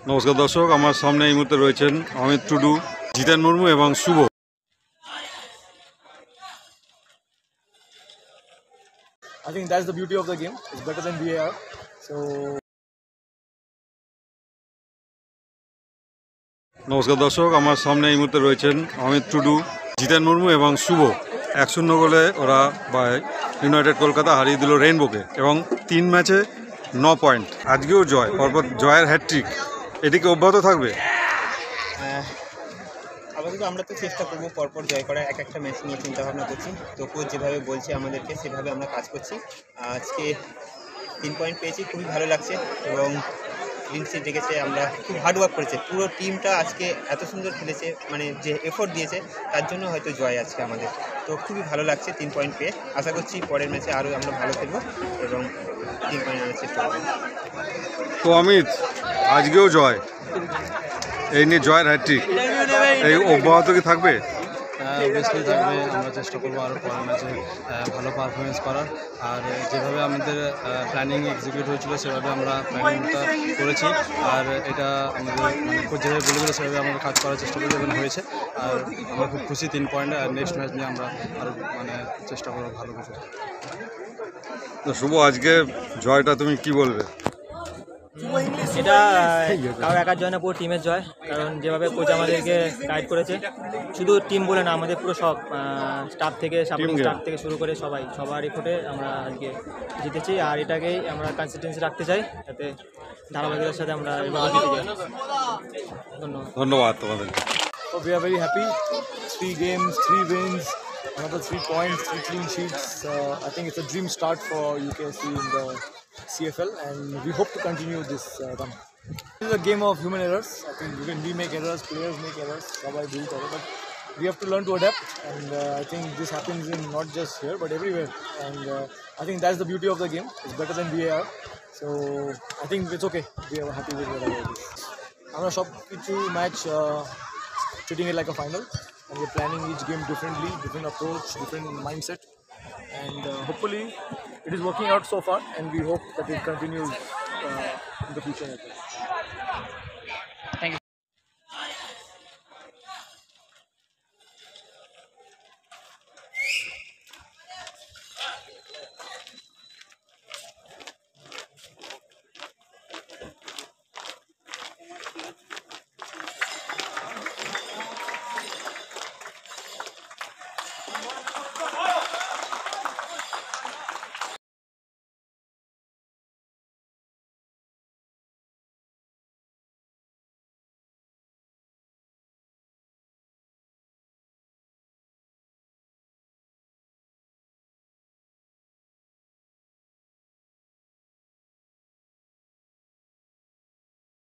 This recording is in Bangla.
নমস্কার দর্শক, আমার সামনে এই মুহূর্তে রয়েছেন অমিত টুডু, জিতেন মুর্মু এবং শুভ। I think that's the beauty of the game. It's better than VAR. So নমস্কার দর্শক, আমার সামনে এই মুহূর্তে রয়েছেন অমিত টুডু, জিতেন মুর্মু এবং শুভ। 1-0 গোলে ওরা ইউনাইটেড কলকাতা হারিয়ে দিল রেইনবোকে এবং 3 ম্যাচে 9 পয়েন্ট। আজকেও জয়, পরপর জয়ের হ্যাটট্রিক। এদিকে অব্যাহত থাকবে। আপাতত আমরা তো চেষ্টা করবো পরপর জয় করার, একটা ম্যাচ নিয়ে চিন্তাভাবনা করছি। তো কোচ যেভাবে বলছে আমাদেরকে সেভাবে আমরা কাজ করছি। আজকে 3 পয়েন্ট পেয়েছি, খুবই ভালো লাগছে এবং ক্লিন শিট রেখেছে। আমরা খুব হার্ডওয়ার্ক করেছে, পুরো টিমটা আজকে এত সুন্দর খেলেছে, মানে যে এফোর্ট দিয়েছে তার জন্য হয়তো জয় আজকে আমাদের। তো খুবই ভালো লাগছে 3 পয়েন্ট পেয়ে। আশা করছি পরের ম্যাচে আরও আমরা ভালো খেলবো এবং 3 পয়েন্ট আনার চেষ্টা করবো। তো অমিত, আজকেও জয়, এই নিয়ে জয়ের হ্যাটট্রিক, এই অব্যাহত কি থাকবে? অবভিয়াসলি থাকবে। আমরা চেষ্টা করবো আরও পরের ম্যাচে ভালো পারফরমেন্স করার। আর যেভাবে আমাদের প্ল্যানিং এক্সিকিউট হয়েছিল সেভাবে আমরা প্ল্যানিংটা করেছি। আর এটা আমাদের কোচ যেভাবে বলেছিল সেভাবে আমাদের কাজ করার চেষ্টা করি এবং হয়েছে। আর আমরা খুব খুশি 3 পয়েন্ট। আর নেক্সট ম্যাচ নিয়ে আমরা আরও চেষ্টা করবো ভালো কিছু। তো শুভ, আজকে জয়টা তুমি কি বলবে? এটা কারো একার জয় না, পুরো টিমের জয়। কারণ যেভাবে কোচ আমাদেরকে গাইড করেছে, শুধু টিম বলে না, আমাদের পুরো সব স্টাফ থেকে সাপোর্টিং স্টাফ থেকে শুরু করে সবার এফোর্টে আমরা আজকে জিতেছি। আর এটাকেই আমরা কনসিস্টেন্সি রাখতে চাই, যাতে ধারাবাহিকতার সাথে আমরা এভাবে জিতে যাই। ধন্যবাদ তোমাদের। So we are very happy. 3 games, 3 wins, another 3 points, 3 clean sheets. I think it's a dream start for UKSC in the CFL, and we hope to continue this run. This is a game of human errors. I think we make errors, players make errors, but we have to learn to adapt, and I think this happens in not just here but everywhere. And I think that's the beauty of the game. It's better than VAR. So I think it's okay. We are happy with whatever it is. আমরা সব কিছু match treating it like a final, and we're planning each game differently, different approach, different mindset, and hopefully it is working out so far, and we hope that it continues in the future as well.